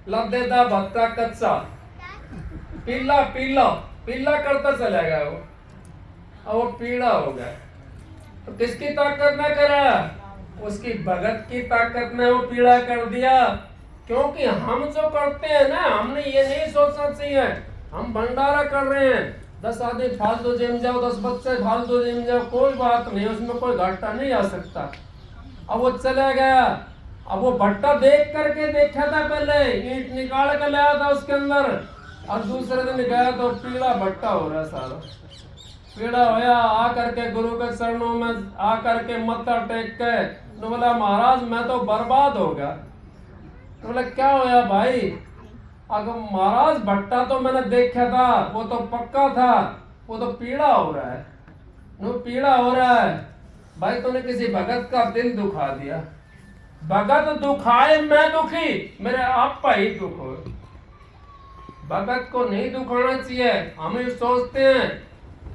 लदेदा भत्ता कच्चा, पीला पीला पीला करता चला गया वो, अब वो पीला हो गया। तो किसकी ताकत ने करा? उसकी भगत की ताकत ने वो पीला कर दिया। क्योंकि हम जो करते हैं ना, हमने ये नहीं सोचना चाहिए हम भंडारा कर रहे हैं, 10 आदमी फालतू जिम जाओ, 10 बच्चे फालतू जिम जाओ, कोई बात नहीं, उसमें कोई घाटा नहीं आ सकता। अब वो चला गया। अब वो भट्टा देख करके देखा था, पहले ईंट निकाल कर लाया था उसके अंदर, और दूसरे दिन गया तो पीला भट्टा हो रहा सारा, पीड़ा होया। आ करके गुरु के चरणों में आ करके मत्था टेक के तो बोला, महाराज मैं तो बर्बाद हो गया। तो बोला क्या होया भाई? अगर महाराज भट्टा तो मैंने देखा था, वो तो पक्का था, वो तो पीड़ा हो रहा है, वो पीड़ा हो रहा है। भाई तूने किसी भगत का दिल दुखा दिया। भगत दुखाए मैं दुखी, मेरे आप पर ही दुख हो। भगत को नहीं दुखाना चाहिए। हम ही सोचते हैं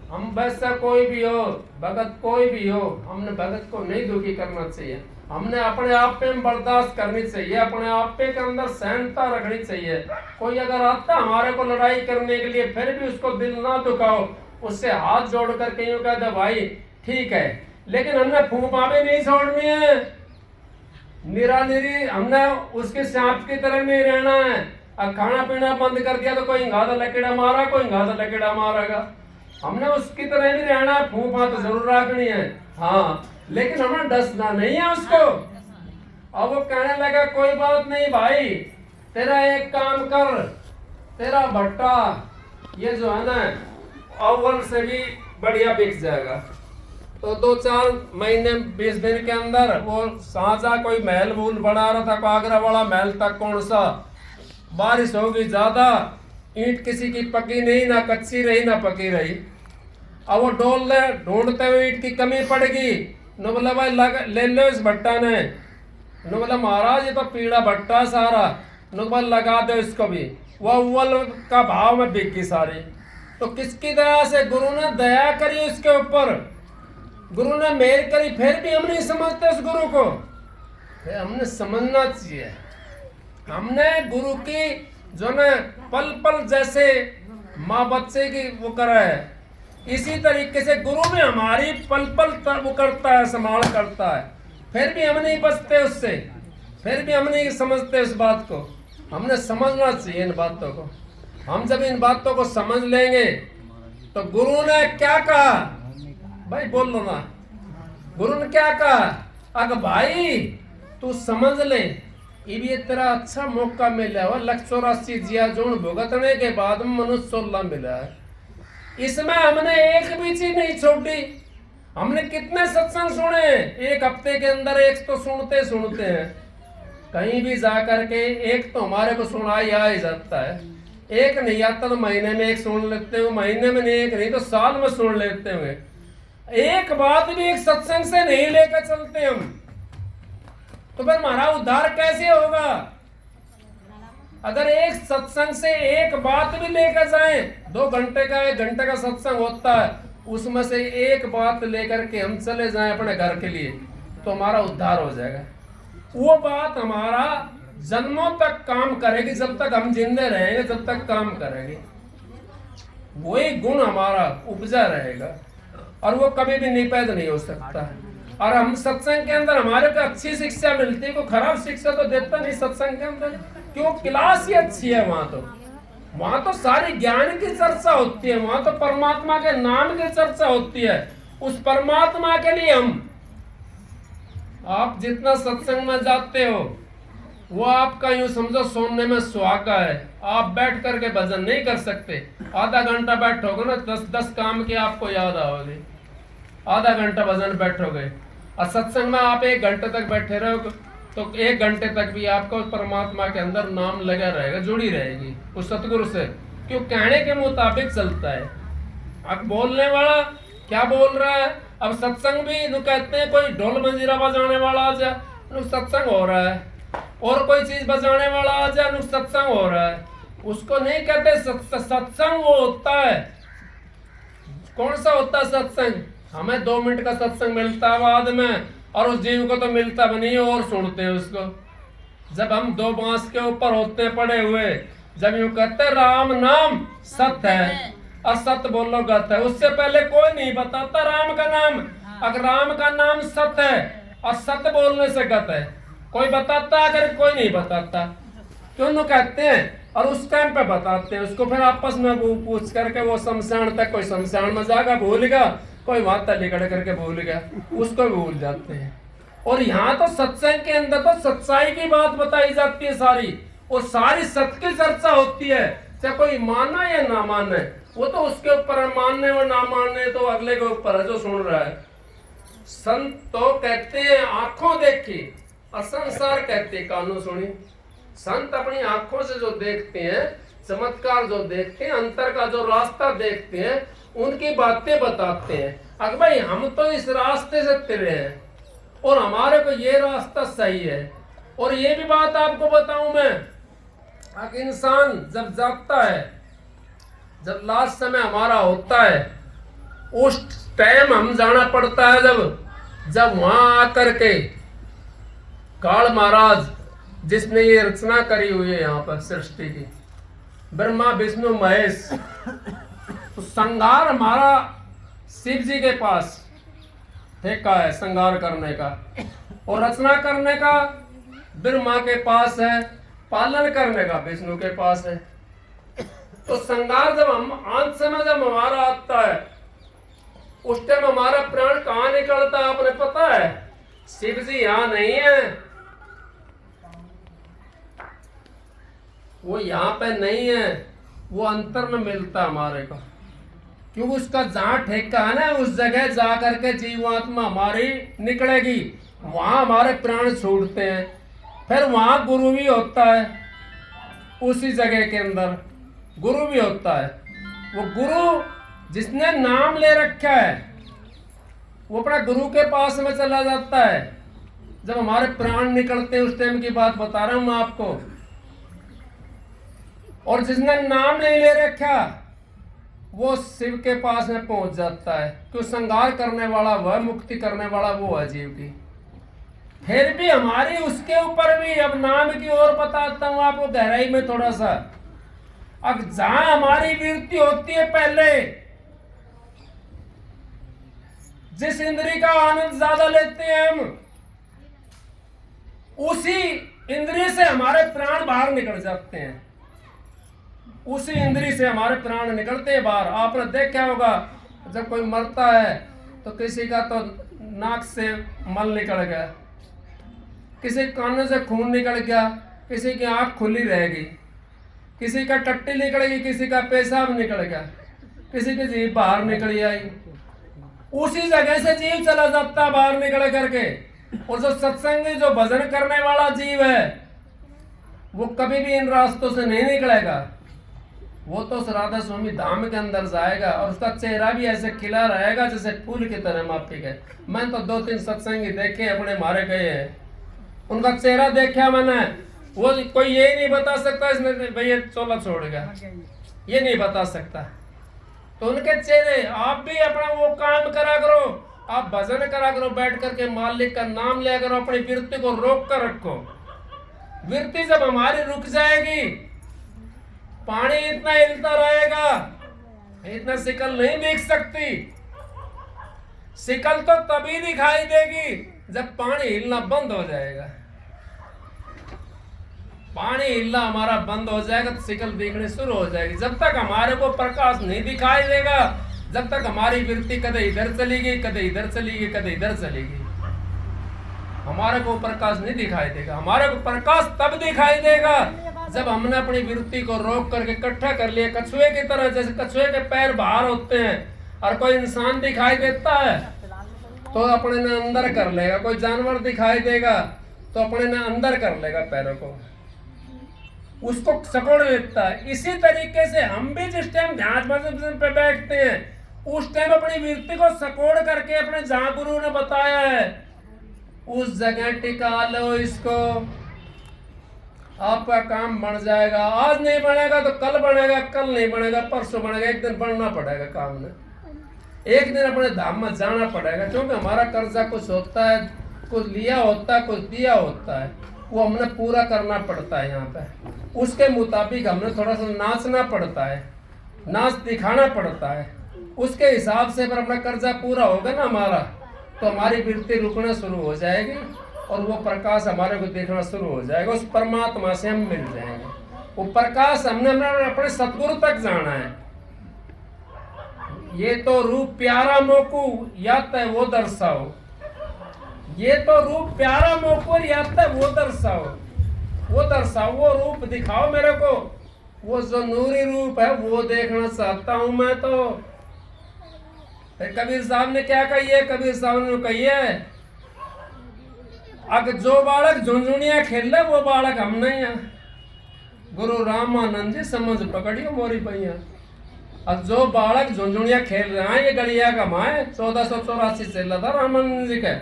हम वैसा कोई भी हो, भगत कोई भी हो, हमने भगत को नहीं दुखी करना चाहिए। हमने अपने आप पे बर्दाश्त करनी चाहिए, अपने आप पे के अंदर सहनता रखनी चाहिए। कोई अगर आता हमारे को लड़ाई करने के लिए, फिर भी उसको दिल ना दुखाओ, उससे हाथ जोड़ करके यूं कहते भाई ठीक है, लेकिन हमने फूफा भी नहीं छोड़नी है, निरानिरी हमने उसके सांप की तरह नहीं रहना है। अब खाना पीना बंद कर दिया तो कोई गाधा लकेड़ा मारा, कोई गाधा लकेड़ा मारेगा। हमने उसकी तरह नहीं रहना है, फूफा तो जरूर रखनी है हाँ, लेकिन हमें डसना नहीं है उसको। अब वो कहने लगा कोई बात नहीं भाई, तेरा एक काम कर, तेरा भट्टा ये जो है ना अव्वल से भी बढ़िया बिक जाएगा। तो 2-4 महीने 20 दिन के अंदर वो साझा कोई महल वूल बना रहा था, आगरा वाला महल था कौन सा, बारिश होगी ज्यादा, ईंट किसी की पकी नहीं, ना कच्ची रही ना पकी रही। अब वो ढूंढते हुए ईंट की कमी पड़ेगी। नो बोला भाई ले लो इस भट्टा ने। नो बोला महाराज ये तो पीड़ा भट्टा सारा, नो बोला लगा दो इसको भी। वो अव्वल का भाव में बिकी सारी। तो किसकी दया से? गुरु ने दया करी उसके ऊपर, गुरु ने मेहर करी, फिर भी हम नहीं समझते उस गुरु को। हमने समझना चाहिए। हमने गुरु की जो न पल पल जैसे माँ बच्चे की वो करा है, इसी तरीके से गुरु भी हमारी पल पल वो करता है, संभाल करता है। फिर भी हम नहीं बचते उससे, फिर भी हम नहीं समझते उस बात को। हमने समझना चाहिए इन बातों को। हम जब इन बातों को समझ लेंगे तो गुरु ने क्या कहा भाई, बोल लो ना, गुरु ने क्या कहा? अगर भाई तू समझ ले, ये तेरा अच्छा मौका मिला है, 184 जिया जोन भुगतने के बाद में मनुष्य 16 मिला है, इसमें हमने एक भी चीज नहीं छोड़ी। हमने कितने सत्संग सुने, एक हफ्ते के अंदर एक तो सुनते हैं, कहीं भी जा करके एक तो हमारे को सुनाई आ ही जाता है। एक नहीं आता तो महीने में एक सुन लेते हो, महीने में नहीं, एक नहीं तो साल में सुन लेते हुए। एक बात भी एक सत्संग से नहीं लेकर चलते हम, तो फिर हमारा उद्धार कैसे होगा? अगर एक सत्संग से एक बात भी लेकर जाएं, 2 घंटे का 1 घंटे का सत्संग होता है, उसमें से एक बात लेकर के हम चले जाएं अपने घर के लिए, तो हमारा उद्धार हो जाएगा। वो बात हमारा जन्मों तक काम करेगी, जब तक हम जिंदे रहेंगे, जब तक काम करेंगे, वही गुण हमारा उपजा रहेगा और वो कभी भी निपैद नहीं हो सकता। और हम सत्संग के अंदर हमारे को अच्छी शिक्षा मिलती है, कोई खराब शिक्षा तो देता नहीं सत्संग के अंदर, क्यों? क्लास ही अच्छी है वहां तो सारी ज्ञान की चर्चा होती है, वहां तो परमात्मा के नाम की चर्चा होती है। उस परमात्मा के लिए आप जितना सत्संग में जाते हो वो आपका यूं समझो सोने में सुहागा है। आप बैठ करके भजन नहीं कर सकते, आधा घंटा बैठोगे ना 10 काम की आपको याद आओगे, आधा घंटा भजन बैठोगे। और सत्संग में आप 1 घंटे तक बैठे रहो तो 1 घंटे तक भी आपको परमात्मा के अंदर नाम लगा रहेगा, जुड़ी रहेगी उस सतगुरु से, क्यों? कहने के मुताबिक चलता है। अब बोलने वाला क्या बोल रहा है? अब सत्संग भी कहते हैं कोई ढोल मंजीरा बजाने वाला आ जा, सत्संग हो रहा है, और कोई चीज बजाने वाला आ जा, सत्संग हो रहा है। उसको नहीं कहते सत्संग। वो होता है कौन सा होता है सत्संग? हमें 2 मिनट का सत्संग मिलता है बाद में, और उस जीव को तो मिलता भी नहीं और सुनते हैं उसको। जब हम दो बांस के ऊपर होते पड़े हुए, जब यूं कहते राम नाम सत्य है और सत्य बोलो गत है, उससे पहले कोई नहीं बताता राम का नाम। अगर राम का नाम सत्य है और सत्य बोलने से गत है, कोई बताता? अगर कोई नहीं बताता, क्यों कहते हैं? और उस टाइम पे बताते हैं उसको, फिर आपस में वो पूछ करके वो शमशान तक, कोई शमशान में जाएगा भूल गया, कोई वहां तक लिकड़ करके भूल गया, उसको भूल जाते हैं। और यहाँ तो सत्संग के अंदर तो सच्चाई की बात बताई जाती है सारी, और सारी सत्य की चर्चा होती है, चाहे कोई माना या ना माने, वो तो उसके ऊपर है, मानने और ना मानने तो अगले के ऊपर है जो सुन रहा है। संत तो कहते हैं आंखों देखी और संसार कहते हैं कानों सुनी। संत अपनी आंखों से जो देखते हैं, चमत्कार जो देखते हैं, अंतर का जो रास्ता देखते हैं, उनकी बातें बताते हैं। अगर भाई हम तो इस रास्ते से तिरे हैं और हमारे को ये रास्ता सही है। और ये भी बात आपको बताऊं मैं, अगर इंसान जब जागता है, जब लास्ट समय हमारा होता है, उस टाइम हम जाना पड़ता है जब वहां आकर के काल महाराज जिसने ये रचना करी हुई है यहाँ पर सृष्टि की, ब्रह्मा विष्णु महेश, तो संहार हमारा शिव जी के पास ठेका है संहार करने का, और रचना करने का ब्रह्मा के पास है, पालन करने का विष्णु के पास है। तो संहार जब हम अंत समय जब हमारा आता है, उस टाइम हमारा प्राण कहाँ निकलता है आपने पता है? शिव जी यहाँ नहीं है, वो यहाँ पे नहीं है, वो अंतर में मिलता हमारे को, क्योंकि उसका जहाँ ठेका है ना, उस जगह जा करके जीवात्मा हमारी निकलेगी, वहां हमारे प्राण छूटते हैं। फिर वहां गुरु भी होता है, उसी जगह के अंदर गुरु भी होता है। वो गुरु जिसने नाम ले रखा है, वो अपना गुरु के पास में चला जाता है जब हमारे प्राण निकलते हैं। उस टाइम की बात बता रहा हूं मैं आपको। और जिसने नाम नहीं ले रखा, वो शिव के पास में पहुंच जाता है, क्यों? संहार करने वाला वह, मुक्ति करने वाला वो है जीव की। फिर भी हमारी उसके ऊपर भी, अब नाम की ओर बताता हूं आपको गहराई में थोड़ा सा। अब जहां हमारी वृत्ति होती है, पहले जिस इंद्री का आनंद ज्यादा लेते हैं हम, उसी इंद्री से हमारे प्राण बाहर निकल जाते हैं, उसी इंद्री से हमारे प्राण निकलते हैं बाहर। आपने देखा होगा जब कोई मरता है तो किसी का तो नाक से मल निकल गया, किसी कान से खून निकल गया, किसी की आंख खुली रहेगी, किसी का टट्टी निकलेगी, किसी का पेशाब निकल गया, किसी की जीभ बाहर निकली आई, उसी जगह से जीव चला जाता बाहर निकल करके। और जो सत्संगी, जो भजन करने वाला जीव है, वो कभी भी इन रास्तों से नहीं निकलेगा। वो तो राधा स्वामी धाम के अंदर जाएगा और उसका चेहरा भी ऐसे खिला रहेगा जैसे फूल की तरह माफी गए। मैंने तो 2-3 सत्संगी देखे अपने, मारे गए हैं, उनका चेहरा देखा मैंने। वो कोई ये नहीं बता सकता इसने भैया चोला छोड़ गया, ये नहीं बता सकता। तो उनके चेहरे, आप भी अपना वो काम करा करो, आप भजन करा करो, बैठ करके मालिक का नाम लिया करो, अपनी वृत्ति को रोक कर रखो। वृत्ति जब हमारी रुक जाएगी, पानी इतना हिलता रहेगा, इतना शिकल नहीं दिख सकती। शिकल तो तभी दिखाई देगी जब पानी हिलना बंद हो जाएगा। पानी हिलना हमारा बंद हो जाएगा तो शिकल दिखनी शुरू हो जाएगी। जब तक हमारे को प्रकाश नहीं दिखाई देगा, जब तक हमारी वृत्ति कदे इधर चली गई, कदे इधर चली गई, कदे इधर चली गई, हमारे को प्रकाश नहीं दिखाई देगा। हमारे को प्रकाश तब दिखाई देगा जब हमने अपनी वृत्ति को रोक करके इकट्ठा कर लिया। कछुए की तरह, जैसे कछुए के पैर बाहर होते हैं और कोई इंसान दिखाई देता है तो अपने ने अंदर कर लेगा, कोई जानवर दिखाई देगा तो अपने ने अंदर कर लेगा पैरों को, उसको सकोड़ लेता है। इसी तरीके से हम भी जिस टाइम ध्यान पे बैठते हैं, उस टाइम अपनी वृत्ति को सकोड़ करके अपने जहां गुरु ने बताया है उस जगह टिका लो इसको, आपका काम बन जाएगा। आज नहीं बनेगा तो कल बनेगा, कल नहीं बनेगा परसों बनेगा, एक दिन बढ़ना पड़ेगा काम में, एक दिन अपने धाम में जाना पड़ेगा। क्योंकि हमारा कर्जा कुछ होता है, कुछ लिया होता है, कुछ दिया होता है। वो हमने पूरा करना पड़ता है यहाँ पे। उसके मुताबिक हमने थोड़ा सा नाचना पड़ता है, नाच दिखाना पड़ता है। उसके हिसाब से अगर अपना कर्जा पूरा होगा ना हमारा, तो हमारी वृत्ति रुकना शुरू हो जाएगी और वो प्रकाश हमारे को देखना शुरू हो जाएगा। उस परमात्मा से हम मिल जाएंगे। वो प्रकाश हमने अपने सतगुरु तक जाना है। ये तो रूप प्यारा मोकू याद है वो दर्शाओ, ये तो रूप प्यारा मोकू याद है वो दर्शाओ, वो दर्शाओ, वो रूप दिखाओ मेरे को। वो जो नूरी रूप है वो देखना चाहता हूं मैं। तो कबीर साहब ने क्या कही है? कबीर साहब ने कही है, अगर जो बालक झुंझुनिया खेल ले वो बालक हम नहीं है। गुरु रामानंद जी समझ पकड़ियो मोरी भैया। अब जो बालक झुंझुनिया खेल रहे हैं ये गलिया का माँ है। 1484 से लगा रामानंद जी का।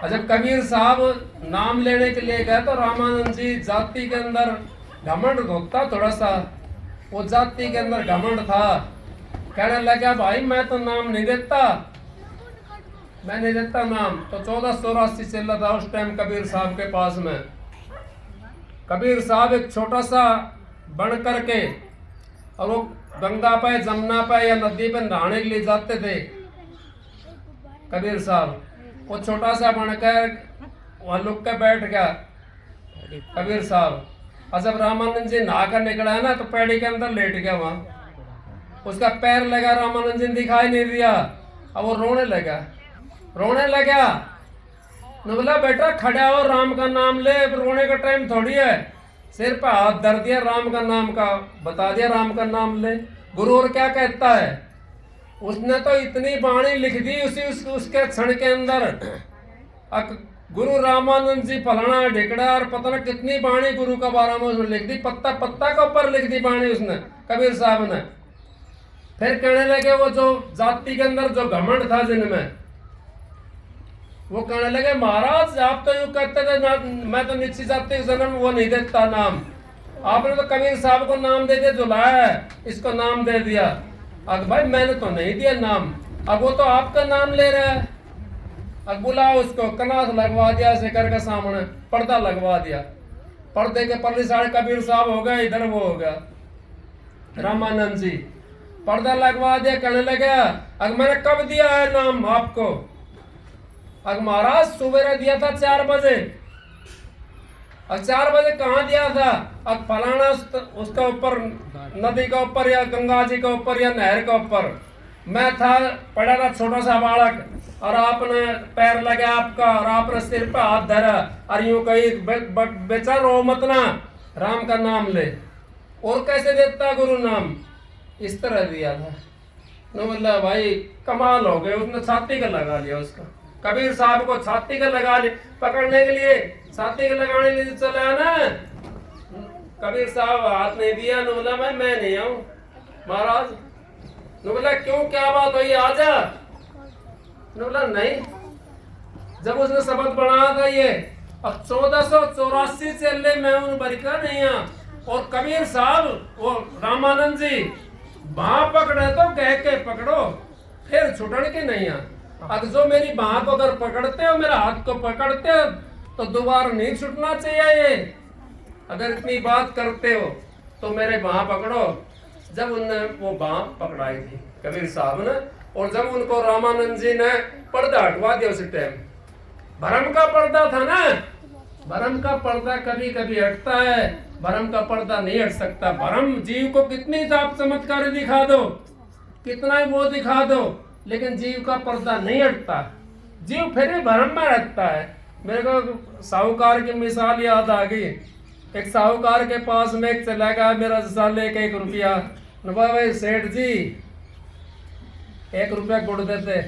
जब कबीर साहब नाम लेने के लिए गए तो रामानंद जी जाति के अंदर घमंड होता थोड़ा सा, वो जाति के अंदर घमंड था। कहने लगा भाई मैं तो नाम नहीं देता, मैं नहीं देता नाम। तो 1484 से लगा उस टाइम कबीर साहब के पास में। कबीर साहब एक छोटा सा बन करके और वो गंगा पे जमुना पे या नदी पे नहाने के लिए जाते थे कबीर साहब। वो छोटा सा बनकर वहां लुक के बैठ गया कबीर साहब। और जब रामानंद जी नहा कर निकला ना तो पैड़ी के अंदर लेट गया वहां। उसका पैर लगा, रामानंद जी दिखाई नहीं दिया। अब वो रोने लगा, रोने लगा। बोला बेटा खड़ा हो, राम का नाम ले, रोने का टाइम थोड़ी है। सिर पे हाथ धर दिया, राम का नाम का बता दिया, राम का नाम ले। गुरु और क्या कहता है? उसने तो इतनी बाणी लिख दी उसके क्षण के अंदर। गुरु रामानंद जी फलाना ढिकड़ा और पता ना कितनी बाणी गुरु का बारे में उसने लिख दी। पत्ता पत्ता के ऊपर लिख दी बाणी उसने, कबीर साहब ने। फिर कहने लगे वो जो जाति के अंदर जो घमंड था जिनमें, वो कहने लगे महाराज आप तो यूं कहते थे मैं तो निश्चित जाति का जन्म वो नहीं देता नाम। आपने तो कबीर साहब को नाम दे दिया, जो लाया है इसको नाम दे दिया। अब भाई मैंने तो नहीं दिया नाम, अब वो तो आपका नाम ले रहा है। अब बुलाओ उसको, कनाथ लगवा दिया शिखर के सामने, पर्दा लगवा दिया। पर्दे के परली साइड कबीर साहब हो गए, इधर वो हो गया रामानंद जी। पर्दा लगवा दिया, कहने लगा अब मैंने कब दिया है नाम आपको? अब महाराज सुबह दिया था 4 बजे। अब 4 बजे कहाँ दिया था? अब फलाना उसका ऊपर नदी का ऊपर या गंगा जी के ऊपर या नहर के ऊपर मैं था, पड़ा था छोटा सा बालक, और आपने पैर लगा आपका और आपने सिर पे हाथ धरा और यूं कही बेचा रो मत ना, राम का नाम ले। और कैसे देता गुरु नाम? इस तरह दिया था। न बोला भाई कमाल हो गए, उसने छाती का लगा लिया उसका। कबीर साहब को छाती का लगा लिया, पकड़ने के लिए छाती का लगाने के लिए चला ना। कबीर साहब हाथ नहीं दिया। न बोला मैं नहीं आऊं महाराज। न बोला क्यों, क्या बात हुई, आजा। न बोला नहीं। जब उसने शब्द बनाया था ये, अब 1484 से ले मैं उन बरिका नहीं आ। और कबीर साहब वो रामानंद जी बाँ पकड़े तो कह के पकड़ो, फिर छुटन के नहीं आ। अब जो मेरी बाँ को अगर पकड़ते हो, मेरा हाथ को पकड़ते हो, तो दोबारा नहीं छूटना चाहिए ये। अगर इतनी बात करते हो तो मेरे बाँ पकड़ो। जब उनने वो बाँ पकड़ाई थी कबीर साहब ने, और जब उनको रामानंद जी ने पर्दा हटवा दिया, उसी टाइम भरम का पर्दा था ना। भरम का पर्दा कभी कभी हटता है, भरम का पर्दा नहीं हट सकता। भरम जीव को कितनी आप चमत्कारी दिखा दो, कितना ही वो दिखा दो, लेकिन जीव का पर्दा नहीं हटता। जीव फिर भी भरम में रहता है। मेरे को साहूकार की मिसाल याद आ गई। एक साहूकार के पास में एक चला गया, मेरा जैसा लेके 1 रुपया। भाई सेठ जी 1 रुपया गुड़ देते।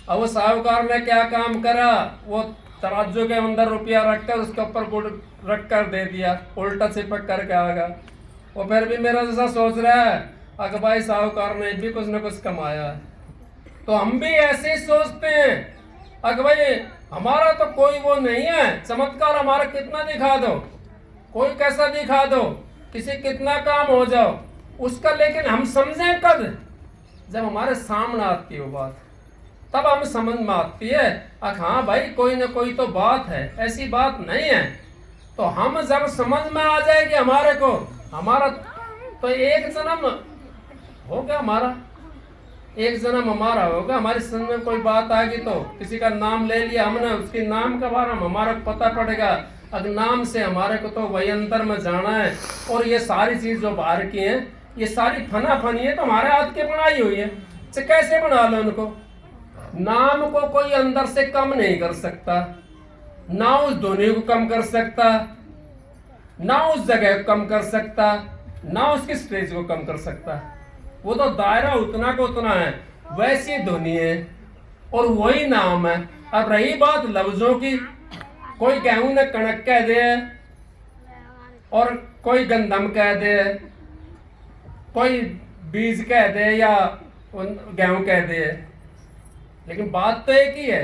अब वो साहूकार ने क्या काम करा, वो तराजू के अंदर रुपया रखकर उसके ऊपर गुड़ रख कर दे दिया, उल्टा चिपक करके आ गया। वो फिर भी मेरा जैसा सोच रहा है अगर भाई साहूकार ने भी कुछ न कुछ कमाया है। तो हम भी ऐसे ही सोचते हैं अगर भाई हमारा तो कोई वो नहीं है, चमत्कार हमारा कितना दिखा दो, कोई कैसा दिखा दो, किसी कितना काम हो जाओ उसका, लेकिन हम समझें कब? जब हमारे सामने आती हो बात, तब हम समझ में आती है हाँ भाई कोई ना कोई तो बात है, ऐसी बात नहीं है। तो हम जब समझ में आ जाए कि हमारे को हमारा तो एक जन्म हो गया, हमारा एक जन्म हमारा होगा। हमारी समझ में कोई बात आ गई तो किसी का नाम ले लिया हमने, उसके नाम के बारे में हमारा पता पड़ेगा, अब नाम से हमारे को तो वही अंतर में जाना है। और ये सारी चीज जो बाहर की है ये सारी फना फनी है, तो हमारे हाथ की बनाई हुई है, तो कैसे बना लो उनको। नाम को कोई अंदर से कम नहीं कर सकता, ना उस ध्वनि को कम कर सकता, ना उस जगह को कम कर सकता, ना उसकी स्टेज को कम कर सकता। वो तो दायरा उतना को उतना है, वैसी ध्वनि है और वही नाम है। अब रही बात लफ्जों की, कोई गेहूं ने कणक कह दे और कोई गंदम कह दे, कोई बीज कह दे या गेहूं कह दे, लेकिन बात तो एक ही है।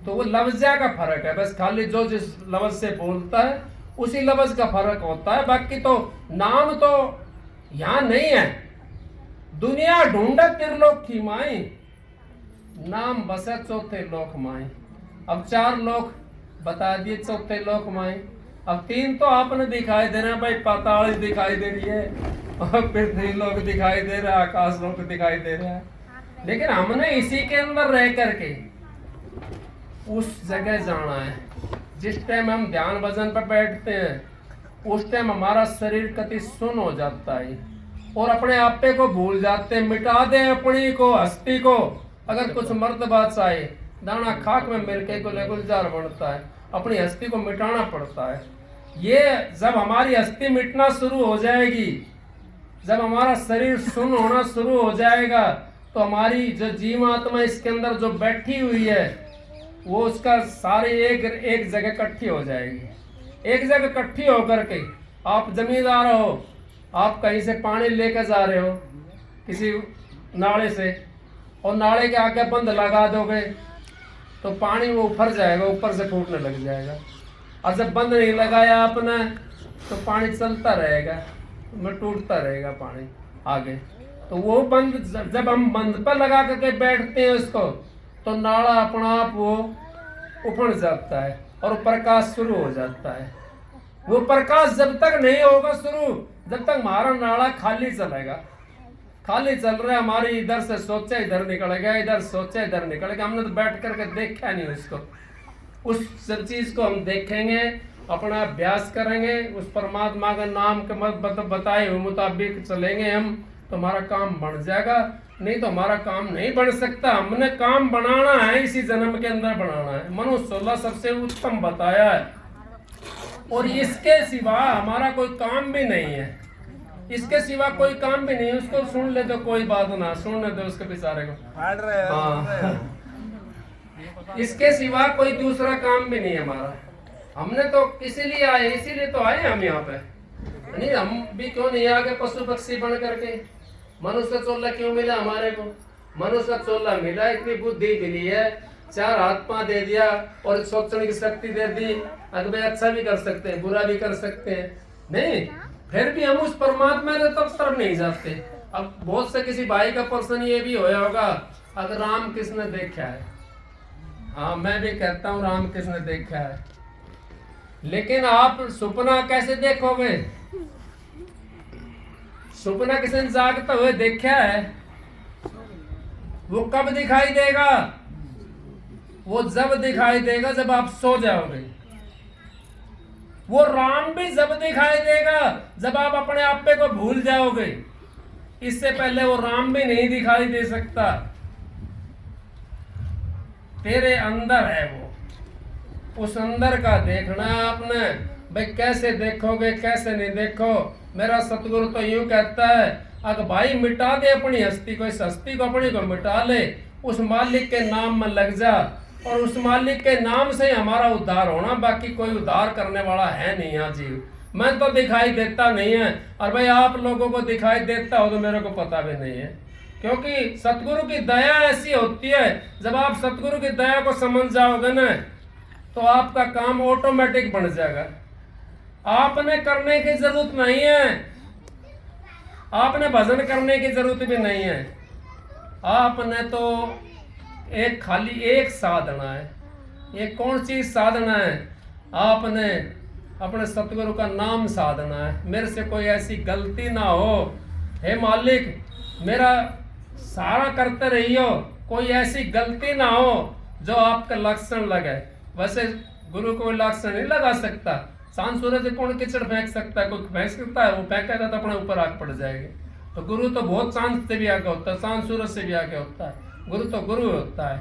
तो वो लफ्जा का फर्क है, बस खाली जो जिस लफ्ज से बोलता है उसी लफ्ज का फर्क होता है। बाकी तो नाम तो यहाँ नहीं है। दुनिया ढूंढे त्रिलोक की माई, नाम बसे चौथे लोक माई। अब 4 लोक बता दिए, चौथे लोक माई। अब 3 तो आपने दिखाई दे रहे हैं भाई, पाताल दिखाई दे रही है और पृथ्वी लोक दिखाई दे रहा है, आकाश लोक दिखाई दे रहा है। लेकिन हमने इसी के अंदर रह करके उस जगह जाना है। जिस टाइम हम ध्यान भजन पर बैठते हैं उस टाइम हमारा शरीर कति सुन्न हो जाता है और अपने आपे को भूल जाते हैं, मिटा दे अपनी को हस्ती को। अगर कुछ मर्तबा चाहे दाना खाक में मिलके को गुलजार बनता है, अपनी हस्ती को मिटाना पड़ता है। ये जब हमारी हस्ती मिटना शुरू हो जाएगी, जब हमारा शरीर सुन्न होना शुरू हो जाएगा, तो हमारी जो जीवात्मा इसके अंदर जो बैठी हुई है वो उसका सारी एक जगह इकट्ठी हो जाएगी। एक जगह इकट्ठी होकर के आप जमींदार हो, आप कहीं से पानी लेकर जा रहे हो किसी नाले से, और नाले के आगे बंद लगा दोगे तो पानी वो उफर जाएगा, ऊपर से फूटने लग जाएगा। और जब बंद नहीं लगाया आपने तो पानी चलता रहेगा, में टूटता रहेगा पानी आगे। तो वो बंद जब हम बंद पर लगा करके बैठते हैं उसको, तो नाला अपना आप वो उफड़ जाता है और प्रकाश शुरू हो जाता है। वो प्रकाश जब तक नहीं होगा शुरू, जब तक हमारा नाला खाली चलेगा, खाली चल रहा है, हमारी इधर से सोचा इधर निकलेगा, इधर सोचा इधर निकलेगा। हमने तो बैठ करके देखा नहीं उसको। उस सब चीज को हम देखेंगे, अपना अभ्यास करेंगे, उस परमात्मा का नाम के बताए हुए मुताबिक चलेंगे हम, तो हमारा काम बन जाएगा। नहीं तो हमारा काम नहीं बन सकता। हमने काम बनाना है, इसी जन्म के अंदर बनाना है। मनुष्य 16 सबसे उत्तम बताया है, और इसके सिवा हमारा कोई काम भी नहीं है। इसके सिवा कोई काम भी नहीं है। उसको सुन ले तो कोई बात ना, सुनने दो उसके बेचारे को। हाँ, इसके सिवा कोई दूसरा काम भी नहीं है हमारा। हमने तो इसीलिए आए, इसीलिए तो आए हम यहाँ पे। नहीं हम भी क्यों नहीं आगे पशु पक्षी बन करके। मनुष्य चोला क्यों मिला हमारे को? मनुष्य चोला मिला, इतनी बुद्धि मिली है, 4 हाथ पांव दे दिया और सोचने की शक्ति दे दी। अगर भाई अच्छा भी कर सकते हैं, बुरा भी कर सकते हैं, नहीं फिर भी हम उस परमात्मा ने तब तरफ नहीं जाते। अब बहुत से किसी भाई का प्रश्न ये भी होया होगा, अगर राम कृष्ण ने देखा है। हाँ मैं भी कहता हूँ राम कृष्ण ने देखा है, लेकिन आप सपना कैसे देखोगे? सपना किसी ने जागते हुए देखा है? वो कब दिखाई देगा? वो जब दिखाई देगा जब आप सो जाओगे। वो राम भी जब दिखाई देगा जब आप अपने आप पे को भूल जाओगे। इससे पहले वो राम भी नहीं दिखाई दे सकता। तेरे अंदर है वो, उस अंदर का देखना आपने। भाई कैसे देखोगे, कैसे नहीं देखो। मेरा सतगुरु तो यूं कहता है, अगर भाई मिटा दे अपनी हस्ती को, इस हस्ती को अपनी को मिटा ले, उस मालिक के नाम में लग जा, और उस मालिक के नाम से ही हमारा उद्धार होना। बाकी कोई उद्धार करने वाला है नहीं यहाँ जीव। मैं तो दिखाई देता नहीं है, और भाई आप लोगों को दिखाई देता हो तो मेरे को पता भी नहीं है। क्योंकि सतगुरु की दया ऐसी होती है, जब आप सतगुरु की दया को समझ जाओगे ना, तो आपका काम ऑटोमेटिक बन जाएगा। आपने करने की जरूरत नहीं है, आपने भजन करने की जरूरत भी नहीं है। आपने तो एक खाली एक साधना है। ये कौन सी साधना है? आपने अपने सतगुरु का नाम साधना है। मेरे से कोई ऐसी गलती ना हो, हे मालिक मेरा सारा करते रहियो, कोई ऐसी गलती ना हो जो आपका लक्षण लगे। वैसे गुरु को लक्षण नहीं लगा सकता। चांद सूरज से कौन कीचड़ फेंक सकता है? कोई फेंक सकता है? वो फेंकेगा तो अपने ऊपर आग पड़ जाएगी। तो गुरु तो बहुत चांद से भी आगे होता है, चांद सूरज से भी आगे होता है। गुरु तो गुरु होता है।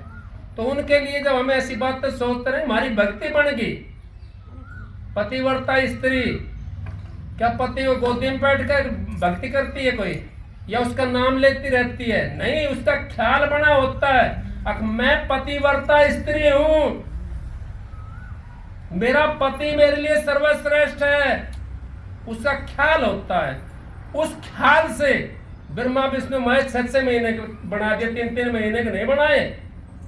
तो उनके लिए जब हमें ऐसी बातें सोचते रहे, हमारी भक्ति बन गई। पतिव्रता स्त्री क्या पति को गोदी में बैठ कर भक्ति करती है कोई, या उसका नाम लेती रहती है? नहीं, उसका ख्याल बना होता है मैं पतिव्रता स्त्री हूं, मेरा पति मेरे लिए सर्वश्रेष्ठ है। उसका ख्याल होता है। उस ख्याल से ब्रह्मा विष्णु महेश 6 महीने के बना दिए, 3 महीने के नहीं बनाए।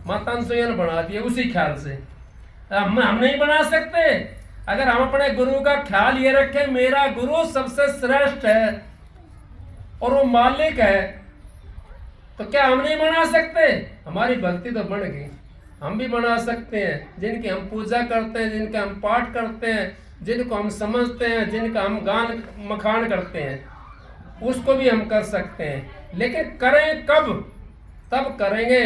माता अनसुईया ने बना दिए उसी ख्याल से। हम नहीं बना सकते। अगर हम अपने गुरु का ख्याल ये रखें मेरा गुरु सबसे श्रेष्ठ है और वो मालिक है, तो क्या हम नहीं बना सकते? हमारी भक्ति तो बढ़ गई। हम भी बना सकते हैं। जिनकी हम पूजा करते हैं, जिनका हम पाठ करते हैं, जिनको हम समझते हैं, जिनका हम गान मखान करते हैं, उसको भी हम कर सकते हैं। लेकिन करें कब? तब करेंगे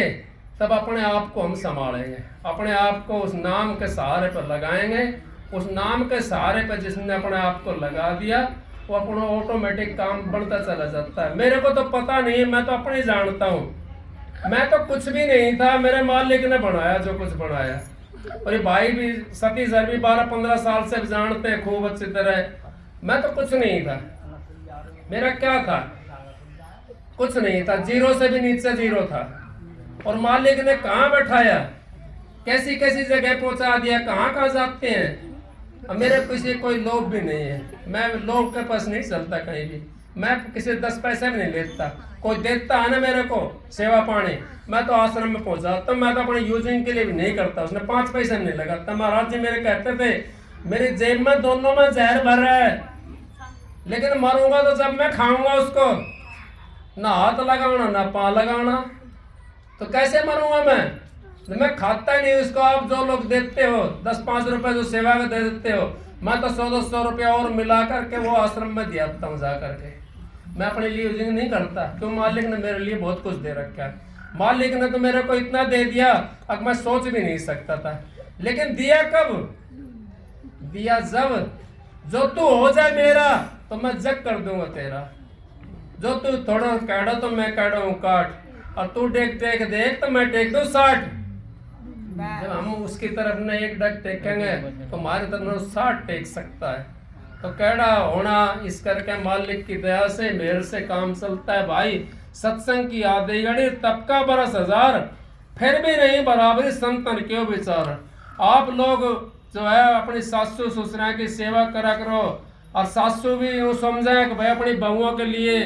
तब अपने आप को हम संभालेंगे, अपने आप को उस नाम के सहारे पर लगाएंगे। उस नाम के सहारे पर जिसने अपने आप को लगा दिया वो अपना ऑटोमेटिक काम बढ़ता चला जाता है। मेरे को तो पता नहीं है, मैं तो अपने जानता हूँ। मैं तो कुछ भी नहीं था, मेरे मालिक ने बनाया जो कुछ बनाया। और ये भाई भी सतीश सर भी 12-15 साल से जानते हैं खूब अच्छी तरह। मैं तो कुछ नहीं था। मेरा क्या था? कुछ नहीं था, जीरो से भी नीचे जीरो था। और मालिक ने कहाँ बैठाया, कैसी कैसी जगह पहुंचा दिया, कहाँ कहाँ जाते हैं। मेरे किसी कोई लोभ भी नहीं है, मैं लोभ के पास नहीं चलता कहीं भी। मैं किसी 10 पैसे भी नहीं लेता। कोई देता है ना मेरे को सेवा पानी, मैं तो आश्रम में पहुंचाता हूँ। मैं तो अपने यूजिंग के लिए भी नहीं करता, उसने 5 पैसे नहीं लगाता। महाराज जी मेरे कहते थे मेरी जेब में दोनों में जहर भर रहा है, लेकिन मरूंगा तो जब मैं खाऊंगा उसको, ना हाथ लगाना ना पाँव लगाना, तो कैसे मरूंगा मैं खाता ही नहीं उसको। आप जो लोग देते हो 10-5 रुपए जो सेवा में दे देते हो, मैं तो 100-200 रुपया और मिला करके वो आश्रम में दिया देता हूँ जा करके। मैं अपने लिए यूजिंग नहीं करता, क्यों? मालिक ने मेरे लिए बहुत कुछ दे रखा है। मालिक ने तो मेरे को इतना दे दिया अब मैं सोच भी नहीं सकता था। लेकिन दिया कब? दिया जब जो तू हो जाए मेरा तो मैं जग कर दूंगा तेरा। जो तू थोड़ा काढ़ा तो मैं काढ़ा हूँ काट, और तू टेक देख तो मैं टेक दूं 60। जब हम उसकी तरफ ने एक डग टेकेंगे तो हमारी तरफ 60 टेक सकता है। तो कैडा होना इस करके मालिक की दया से मेरे से काम चलता है। भाई सत्संग की आधी घड़ी तब का बरस 1000, फिर भी नहीं बराबरी संतन क्यों विचार। आप लोग जो है अपनी सासू ससुरा की सेवा करा करो, और सासू भी यूँ समझे कि भाई अपनी बहुओं के लिए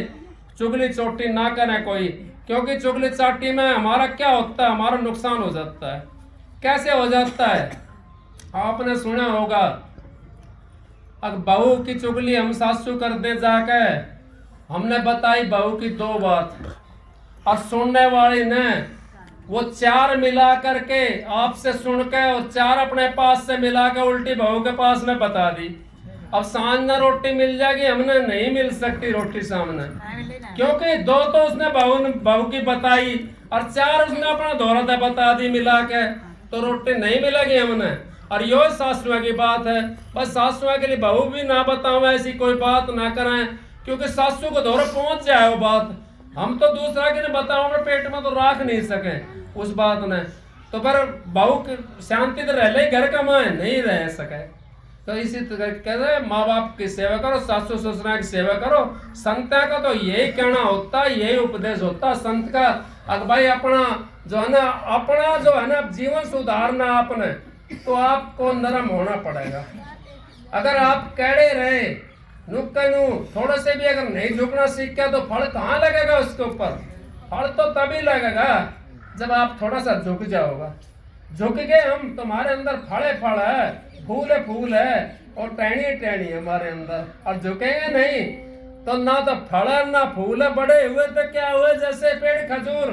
चुगली चोटी ना करें कोई, क्योंकि चुगली चाटी में हमारा क्या होता है, हमारा नुकसान हो जाता है। कैसे हो जाता है? आपने सुना होगा, अब बहू की चुगली हम सासू कर दे जाके, हमने बताई बहू की 2 बात, और सुनने वाली ने वो 4 मिला करके आपसे सुन के और 4 अपने पास से मिला के उल्टी बहू के पास में बता दी। अब सामने रोटी मिल जाएगी, हमने नहीं मिल सकती रोटी सामने, क्योंकि 2 तो उसने बहू की बताई और 4 उसने अपना दोहरा बता दी मिला के, तो रोटी नहीं मिलेगी हमने। और यो सासुआ की बात है, बस सासुआ के लिए बहू भी ना बताओ, ऐसी कोई बात ना करें, क्योंकि सासू को दोहरा पहुंच जाए वो बात। हम तो दूसरा के ने बताओ अपने पेट में तो रख नहीं सके उस बात ने, तो पर बहू शांति तो रह ले, घर कमाए नहीं रह सके। तो इसी तरह कहते माँ बाप की सेवा करो, सासू ससुरा की सेवा करो। संत का तो यही कहना होता, यही उपदेश होता संत का। अगर भाई अपना जो है ना जीवन सुधारना आपने, तो आपको नरम होना पड़ेगा। अगर आप कैडे रहे थोड़े से भी अगर नहीं झुकना सीख गया तो फल कहाँ लगेगा उसके ऊपर? फल तो तभी लगेगा जब आप थोड़ा सा झुक जाओगा। झुक गए हम, तुम्हारे अंदर फल है, फूल है और टहनी है हमारे अंदर, और झुकेंगे नहीं तो ना तो फल है ना फूल है। बड़े हुए तो क्या हुए जैसे पेड़ खजूर,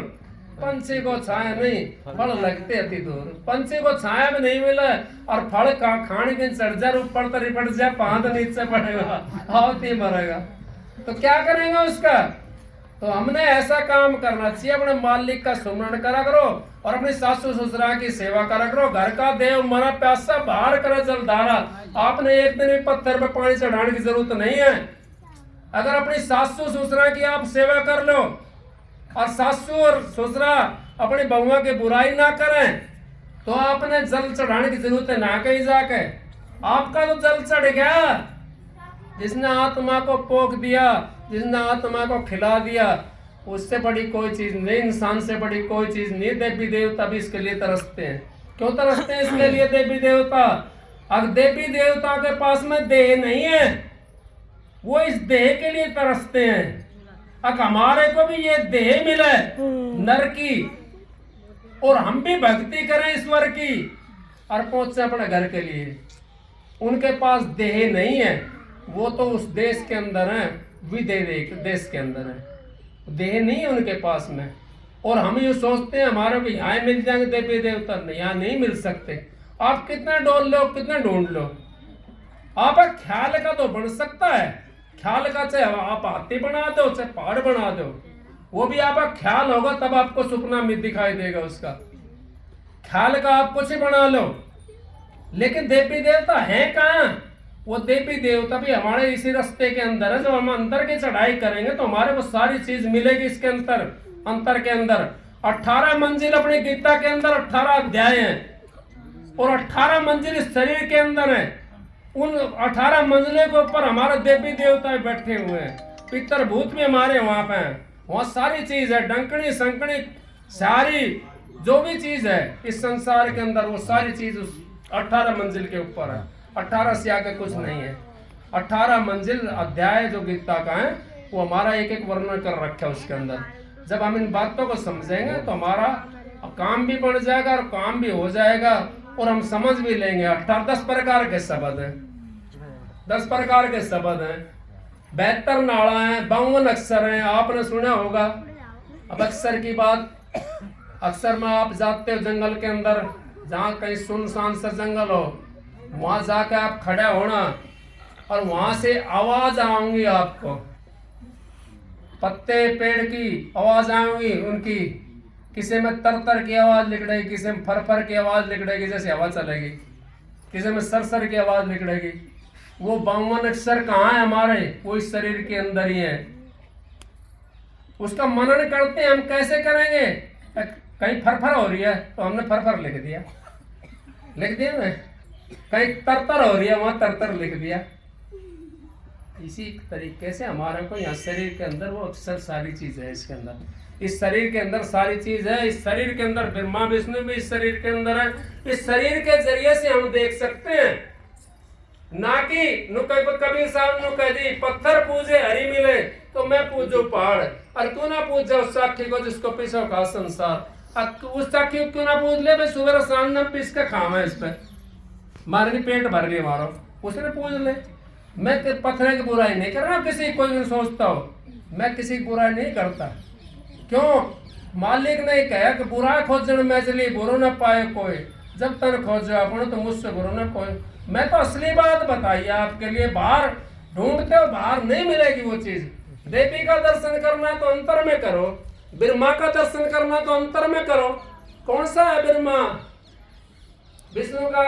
पंछी को छाया नहीं, फल लगते अति दूर। पंछी को छाया भी नहीं मिला और फल खाने के चढ़ जा, ऊपर तो रिपट जाए, पांच नीचे पड़ेगा, आवती मरेगा, तो क्या करेंगे उसका। तो हमने ऐसा काम करना चाहिए, अपने मालिक का सुमरण करा करो और अपनी सासू ससुरा की सेवा करा करो। घर का देव मरा प्यासा बाहर करो जलधारा। आपने एक दिन भी पत्थर पर पानी चढ़ाने की जरूरत नहीं है। अगर अपनी सासू ससुरा की आप सेवा कर लो और सासू और ससुरा अपनी बहुआ की बुराई ना करें, तो आपने जल चढ़ाने की जरूरत है ना कहीं जाके। आपका तो जल चढ़ गया। जिसने आत्मा को पोख दिया, जिसने आत्मा को खिला दिया, उससे बड़ी कोई चीज नहीं, इंसान से बड़ी कोई चीज नहीं। देवी देवता भी इसके लिए तरसते हैं। क्यों तरसते हैं इसके लिए देवी देवता? अगर देवी देवता के पास में देह नहीं है, वो इस देह के लिए तरसते हैं। अगर हमारे को भी ये देह मिले नर की और हम भी भक्ति करें ईश्वर की और पहुंचे अपने घर के लिए, उनके पास देह नहीं है, वो तो उस देश के अंदर है, विदेश देश के अंदर है, देह नहीं है उनके पास में। और हम ये सोचते हैं हमारे को यहाँ मिल जाएंगे देवी देवता, यहाँ नहीं मिल सकते। आप कितना डोल लो, कितना ढूंढ लो, आप ख्याल का तो बन सकता है। ख्याल का चाहे आप हाथी बना दो, चाहे पहाड़ बना दो, वो भी आपका ख्याल होगा तब आपको सपना में दिखाई देगा उसका। ख्याल का आप कुछ ही बना लो, लेकिन देवी देवता है कहाँ? वो देवी देवता भी हमारे इसी रास्ते के अंदर है। जब हम अंतर की चढ़ाई करेंगे तो हमारे को सारी चीज मिलेगी इसके अंतर के अंदर। 18 मंजिल अपनी गीता के अंदर 18 अध्याय हैं और 18 मंजिल इस शरीर के अंदर है। उन 18 मंजिलों के ऊपर हमारे देवी देवता बैठे हुए हैं। पितर भूत भी हमारे वहां पे हैं। वहां सारी चीज है, डंकनी संकनी सारी जो भी चीज है इस संसार के अंदर, वो सारी चीज उस 18 मंजिल के ऊपर है। 18 से आगे कुछ नहीं है। 18 मंजिल अध्याय जो गीता का है वो हमारा एक एक वर्णन कर रखा है उसके अंदर। जब हम इन बातों को समझेंगे तो हमारा काम भी बढ़ जाएगा और काम भी हो जाएगा और हम समझ भी लेंगे। 10 प्रकार के शब्द हैं, 10 प्रकार के शब्द हैं, 72 नाड़ा हैं, 52 अक्षर हैं। आपने सुना होगा। अब अक्षर की बात, अक्षर में आप जाते हो जंगल के अंदर, जहाँ कहीं सुनसान सा जंगल हो, वहां जाकर आप खड़े होना और वहां से आवाज आऊंगी आपको, पत्ते पेड़ की आवाज आऊंगी उनकी। किसी में तर की आवाज निकलेगी, किसी में फर की आवाज निकलेगी जैसे हवा चलेगी, किसी में सर की आवाज निकलेगी। वो 52 अक्षर कहाँ है हमारे? वो इस शरीर के अंदर ही है। उसका मनन करते हैं हम। कैसे करेंगे? कहीं फर हो रही है तो हमने फर लिख दिया ना। कहीं तर हो रही है, वहां तर लिख दिया। इसी तरीके से हमारे को यहाँ शरीर के अंदर वो अक्सर सारी चीज है। इसके अंदर, इस शरीर के अंदर सारी चीज है। इस शरीर के अंदर ब्रह्मा विष्णु भी इस शरीर के अंदर है। इस शरीर के जरिए से हम देख सकते हैं, ना कि कबीर साहब ने कह दी पत्थर पूजे हरी मिले तो मैं पूजो पहाड़, और क्यों ना पूजे उस साखी को जिसको पीछो खा संसार। उस साखी को क्यों ना पूज ले भाई, सुबह शाम न पीस के खावा इस पे, मारे पेट भर गए मारो, उसने पूज ले। मैं पत्थर की बुराई नहीं कर रहा, किसी कोई सोचता हो, मैं किसी की बुराई नहीं करता। क्यों? मालिक ने कहा कि बुरा खोजन में चली बुरो न पाए कोई, जब तक खोजो अपने तो मुझसे बुरो न कोई। मैं तो असली बात बताई आपके लिए। बाहर ढूंढते हो, बाहर नहीं मिलेगी वो चीज। देवी का दर्शन करना है तो अंतर में करो, ब्रह्मा का दर्शन करना तो अंतर में करो। कौन सा है ब्रह्मा? विष्णु का